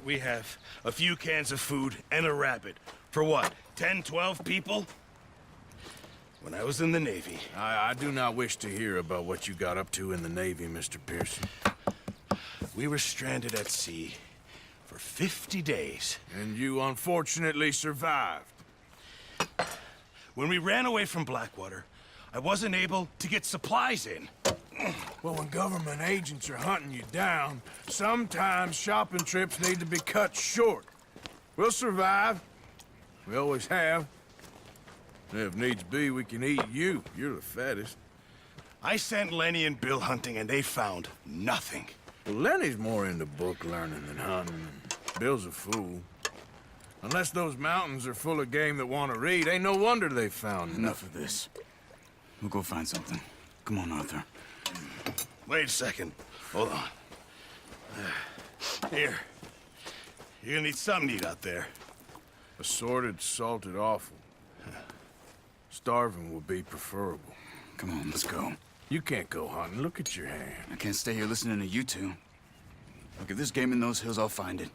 We have a few cans of food and a rabbit. For what, 10, 12 people? When I was in the Navy... I do not wish to hear about what you got up to in the Navy, Mr. Pearson. We were stranded at sea for 50 days. And you unfortunately survived. When we ran away from Blackwater, I wasn't able to get supplies in. Well, when government agents are hunting you down, sometimes shopping trips need to be cut short. We'll survive. We always have. If needs be, we can eat you. You're the fattest. I sent Lenny and Bill hunting, and they found nothing. Well, Lenny's more into book learning than hunting. Bill's a fool. Unless those mountains are full of game that want to read, ain't no wonder they found Enough of this. We'll go find something. Come on, Arthur. Wait a second. Hold on. Here. You're gonna need something to eat out there. Assorted, salted offal. Starving would be preferable. Come on, let's go. You can't go hunting. Look at your hand. I can't stay here listening to you two. Look, if there's game in those hills, I'll find it.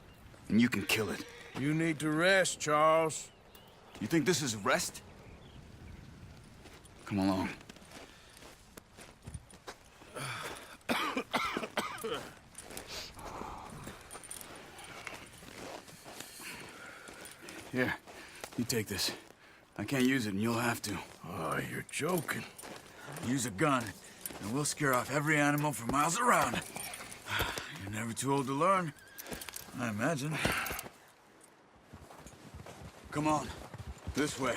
And you can kill it. You need to rest, Charles. You think this is rest? Come along. Here, you take this. I can't use it, and you'll have to. Oh, you're joking. Use a gun, and we'll scare off every animal for miles around. You're never too old to learn, I imagine. Come on, this way.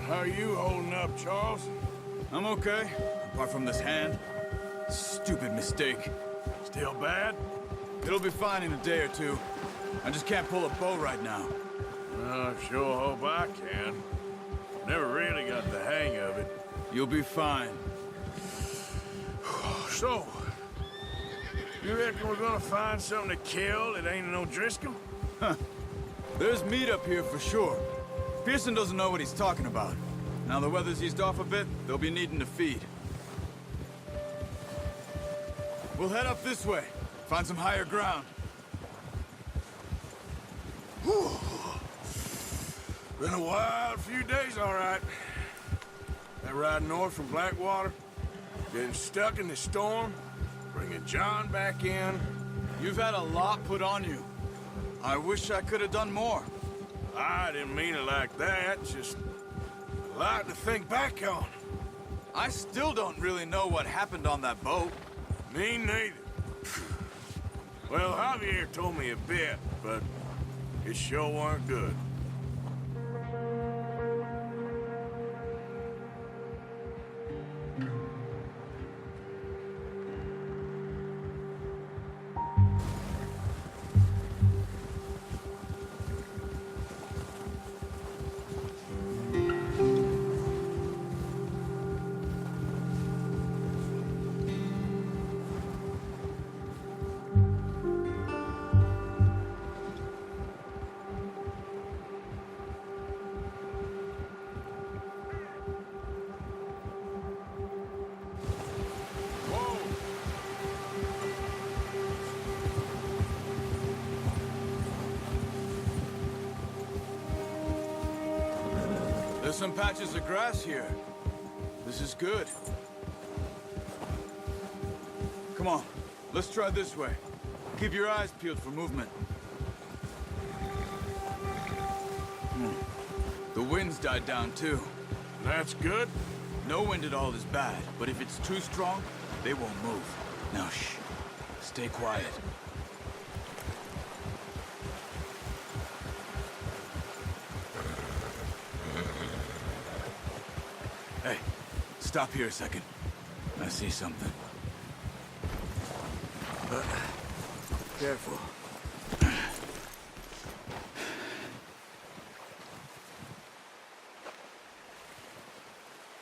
How are you holding up, Charles? I'm okay, apart from this hand. Stupid mistake. Still bad? It'll be fine in a day or two. I just can't pull a bow right now. I sure hope I can. Never really got the hang of it. You'll be fine. So, you reckon we're gonna find something to kill that ain't no Driscoll? There's meat up here for sure. Pearson doesn't know what he's talking about. Now the weather's eased off a bit, they'll be needing to feed. We'll head up this way. Find some higher ground. Whew. Been a wild few days, all right. That ride north from Blackwater, getting stuck in the storm, bringing John back in. You've had a lot put on you. I wish I could have done more. I didn't mean it like that, just a lot to think back on. I still don't really know what happened on that boat. Me neither. Well, Javier told me a bit, but it sure weren't good. There's some patches of grass here. This is good. Come on, let's try this way. Keep your eyes peeled for movement. The wind's died down too. That's good. No wind at all is bad, but if it's too strong, they won't move. Now shh, stay quiet. Hey, stop here a second. I see something. Careful.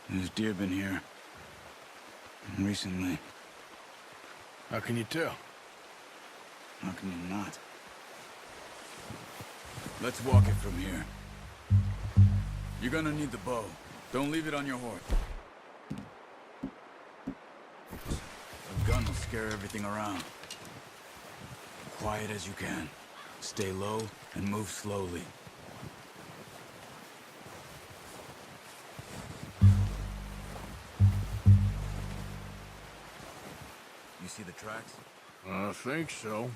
There's deer been here. Recently. How can you tell? How can you not? Let's walk it from here. You're gonna need the bow. Don't leave it on your horse. A gun will scare everything around. Quiet as you can. Stay low and move slowly. You see the tracks? I think so.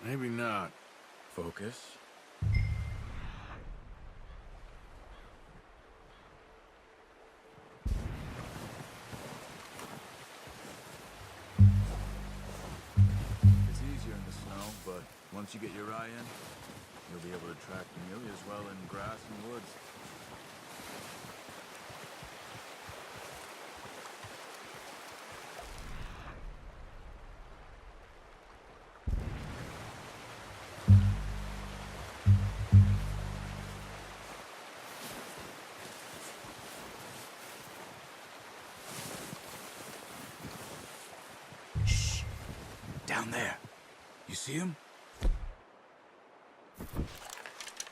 Maybe not. Focus. It's easier in the snow, but once you get your eye in, you'll be able to track nearly as well in grass and woods. Shh! Down there. You see him?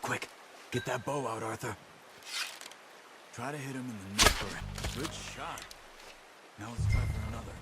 Quick, get that bow out, Arthur. Try to hit him in the neck or... Good shot. Now let's try for another.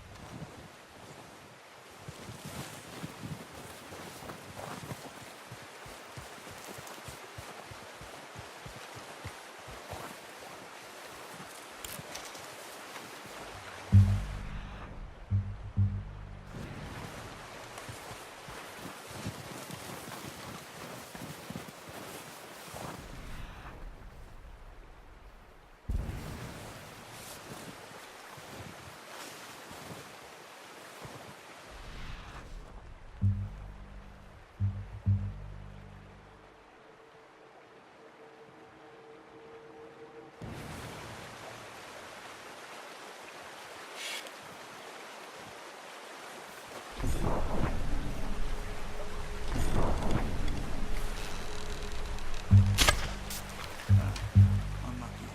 Unlucky.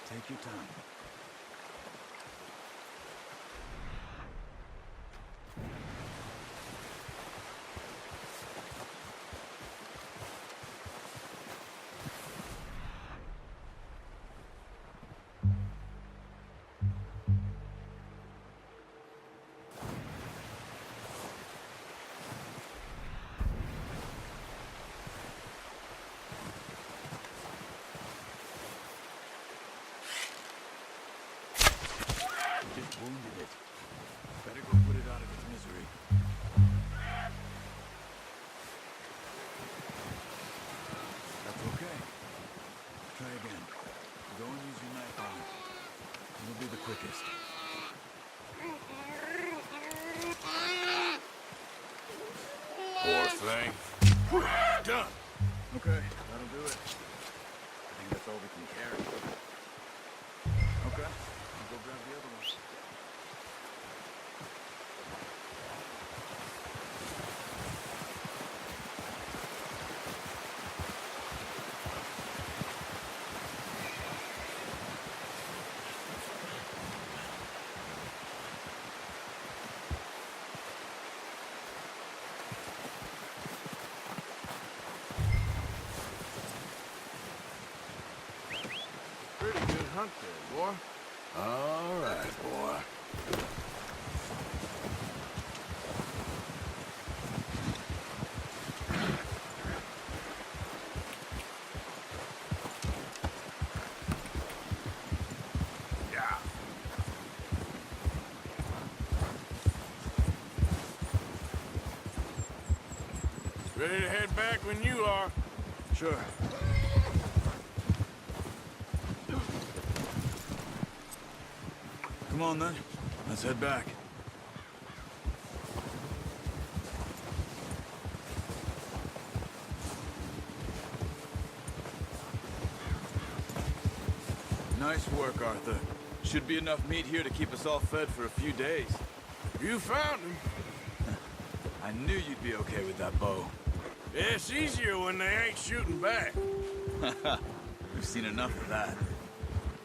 Take your time. Just wounded it. Better go put it out of its misery. That's okay. Try again. Go and use your knife on it. It'll be the quickest. Poor thing. Done. Okay, that'll do it. I think that's all we can carry. Okay, I'll go grab the other one. Pretty good hunt there, boy. All right, boy. Yeah. Ready to head back when you are. Sure. Come on then. Let's head back. Nice work, Arthur. Should be enough meat here to keep us all fed for a few days. You found him. I knew you'd be okay with that bow. It's easier when they ain't shooting back. We've seen enough of that.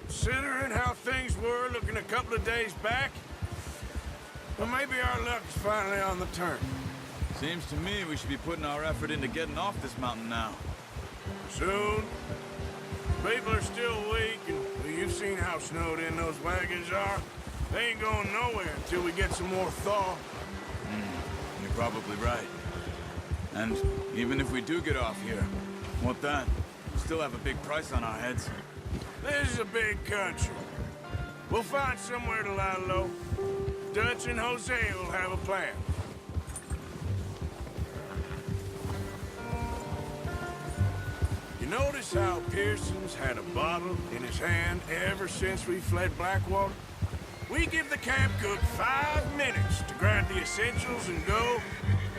Considering how things were looking a couple of days back, well, maybe our luck is finally on the turn. Seems to me we should be putting our effort into getting off this mountain now. Soon. People are still weak, and well, you've seen how snowed in those wagons are. They ain't going nowhere until we get some more thaw. You're probably right. And even if we do get off here, what then? We still have a big price on our heads. This is a big country. We'll find somewhere to lie low. Dutch and Hosea will have a plan. You notice how Pearson's had a bottle in his hand ever since we fled Blackwater? We give the camp cook 5 minutes to grab the essentials and go,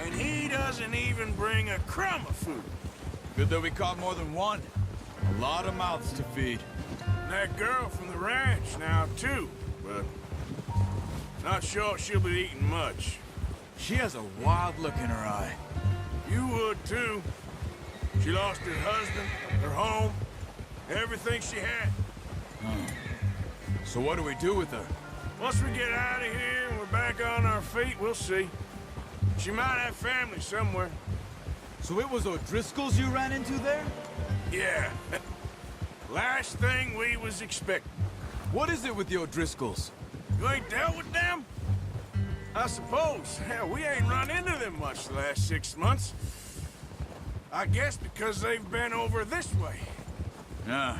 and he doesn't even bring a crumb of food. Good that we caught more than one. A lot of mouths to feed. And that girl from the ranch now, too, but not sure she'll be eating much. She has a wild look in her eye. You would, too. She lost her husband, her home, everything she had. So what do we do with her? Once we get out of here and we're back on our feet, we'll see. She might have family somewhere. So it was O'Driscoll's you ran into there? Yeah. Last thing we was expecting. What is it with the O'Driscolls? You ain't dealt with them? I suppose. Hell, we ain't run into them much the last 6 months. I guess because they've been over this way. Yeah.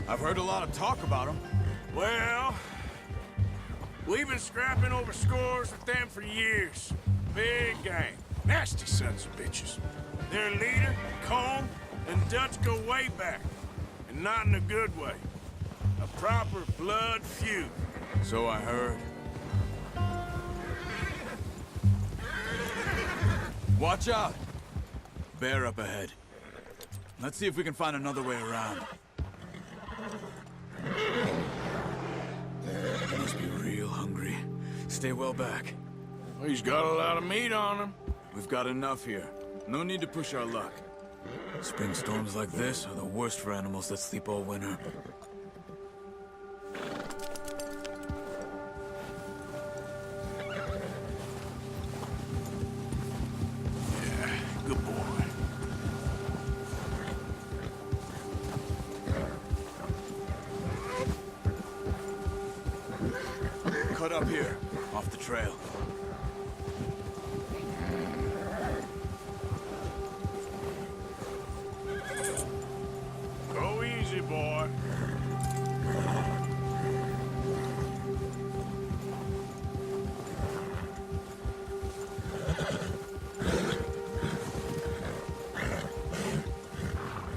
I've heard a lot of talk about them. Well, we've been scrapping over scores with them for years. Big gang. Nasty sons of bitches. Their leader, Colm, and Dutch go way back. And not in a good way. A proper blood feud. So I heard. Watch out! Bear up ahead. Let's see if we can find another way around. He must be real hungry. Stay well back. Well, he's got a lot of meat on him. We've got enough here. No need to push our luck. Spring storms like this are the worst for animals that sleep all winter. Yeah, good boy. Cut up here, off the trail. Go easy, boy.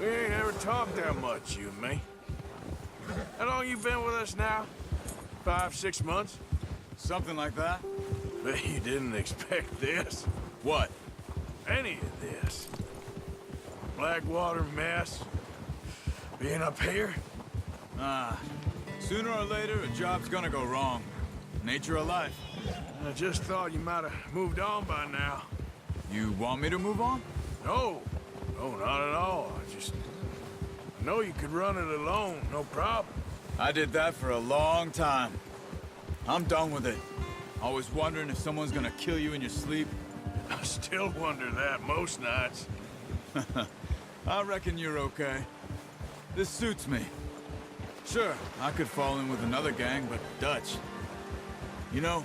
We ain't ever talked that much, you and me. How long you been with us now? 5, 6 months? Something like that? Bet you didn't expect this. What? Any of this. Blackwater mess. Being up here? Sooner or later, a job's gonna go wrong. Nature of life. I just thought you might have moved on by now. You want me to move on? No. No, not at all. I know you could run it alone, no problem. I did that for a long time. I'm done with it. Always wondering if someone's gonna kill you in your sleep. I still wonder that most nights. I reckon you're okay. This suits me. Sure, I could fall in with another gang, but Dutch... You know,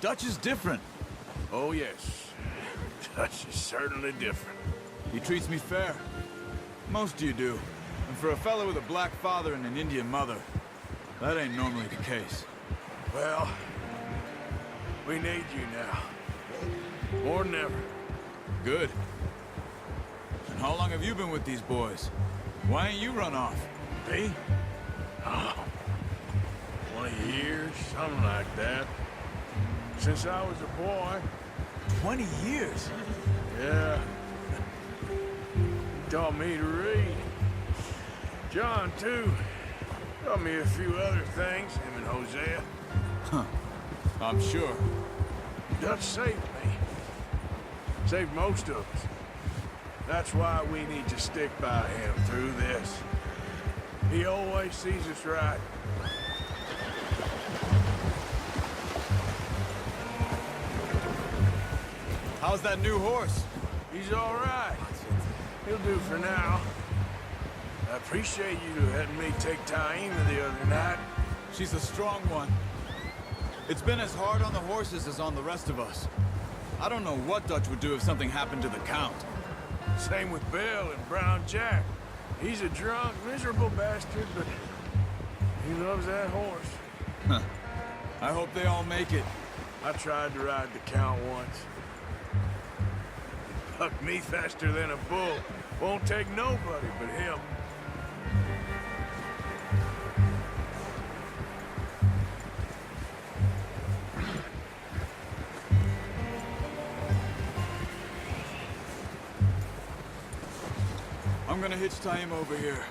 Dutch is different. Oh, yes. Dutch is certainly different. He treats me fair. Most of you do. And for a fella with a black father and an Indian mother, that ain't normally the case. Well, we need you now. More than ever. Good. And how long have you been with these boys? Why ain't you run off? Me? Oh, 20 years, something like that. Since I was a boy. 20 years? Yeah. He taught me to read. John, too. Taught me a few other things, him and Hosea. I'm sure. Dutch saved me. Saved most of us. That's why we need to stick by him through this. He always sees us right. How's that new horse? He's all right. He'll do for now. I appreciate you letting me take Taima the other night. She's a strong one. It's been as hard on the horses as on the rest of us. I don't know what Dutch would do if something happened to the Count. Same with Bill and Brown Jack. He's a drunk, miserable bastard, but he loves that horse. I hope they all make it. I tried to ride the Count once. He bucked me faster than a bull. Won't take nobody but him. I'm gonna hitch Taima over here.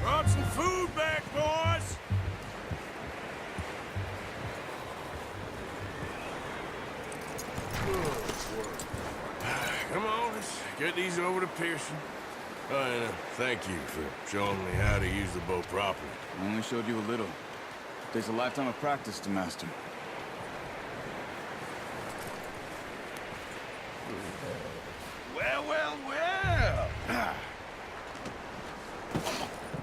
Brought some food back, boys! Come on, let's get these over to Pearson. Oh, and thank you for showing me how to use the bow properly. I only showed you a little. It takes a lifetime of practice to master. Well, well, well!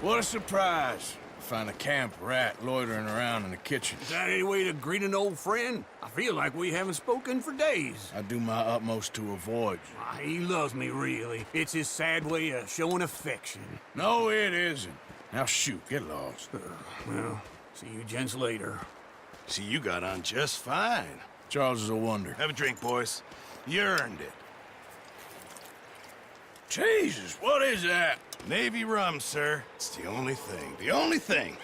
What a surprise. Find a camp rat loitering around in the kitchen. Is that any way to greet an old friend? I feel like we haven't spoken for days. I do my utmost to avoid you. He loves me, really. It's his sad way of showing affection. No, it isn't. Now shoot, get lost. Well, see you gents later. See, you got on just fine. Charles is a wonder. Have a drink, boys. You earned it. Jesus, what is that? Navy rum, sir. It's the only thing. The only thing.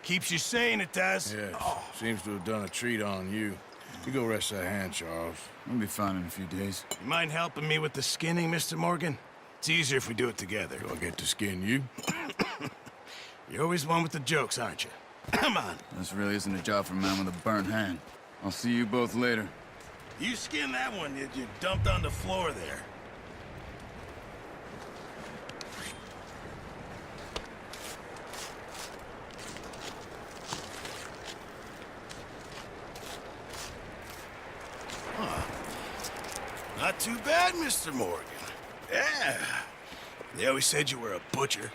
Keeps you sane, it does. Yes, seems to have done a treat on you. You go rest that hand, Charles. I'll be fine in a few days. You mind helping me with the skinning, Mr. Morgan? It's easier if we do it together. Do I get to skin you? You're always one with the jokes, aren't you? Come on. This really isn't a job for a man with a burnt hand. I'll see you both later. You skin that one that you dumped on the floor there. Not too bad, Mr. Morgan. Yeah. They always said you were a butcher.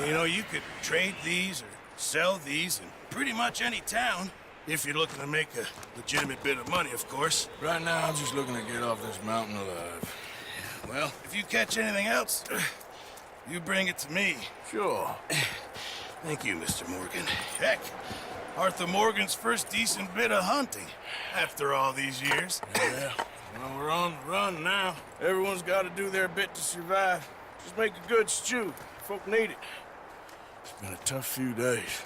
You know, you could trade these or sell these in pretty much any town. If you're looking to make a legitimate bit of money, of course. Right now, I'm just looking to get off this mountain alive. Well, if you catch anything else, you bring it to me. Sure. Thank you, Mr. Morgan. Heck, Arthur Morgan's first decent bit of hunting after all these years. Yeah. Well, we're on the run now. Everyone's got to do their bit to survive. Just make a good stew. Folk need it. It's been a tough few days.